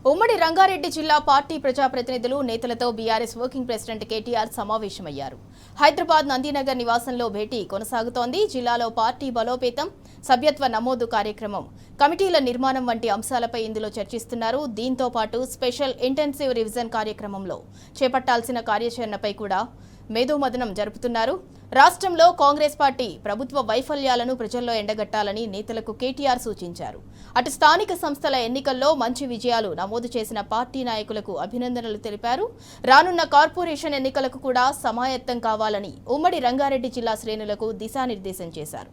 ఉమ్మడి రంగారెడ్డి జిల్లా పార్టీ ప్రజాప్రతినిధులు నేతలతో బీఆర్ఎస్ వర్కింగ్ ప్రెసిడెంట్ కేటీఆర్ సమావేశమయ్యారు. హైదరాబాద్ నందినగర్ నివాసంలో భేటీ కొనసాగుతోంది. జిల్లాలో పార్టీ బలోపేతం, సభ్యత్వ నమోదు కార్యక్రమం, కమిటీల నిర్మాణం వంటి అంశాలపై ఇందులో చర్చిస్తున్నారు. దీంతో పాటు స్పెషల్ ఇంటెన్సివ్ రివిజన్ కార్యక్రమంలో చేపట్టాల్సిన కార్యాచరణపై కూడా మేధోమథనం జరుపుతున్నారు. రాష్ట్రంలో కాంగ్రెస్ పార్టీ ప్రభుత్వ వైఫల్యాలను ప్రజల్లో ఎండగట్టాలని నేతలకు కేటీఆర్ సూచించారు. అటు స్థానిక సంస్థల ఎన్నికల్లో మంచి విజయాలు నమోదు చేసిన పార్టీ నాయకులకు అభినందనలు తెలిపారు. రానున్న కార్పొరేషన్ ఎన్నికలకు కూడా సమాయత్తం కావాలని ఉమ్మడి రంగారెడ్డి జిల్లా శ్రేణులకు దిశానిర్దేశం చేశారు.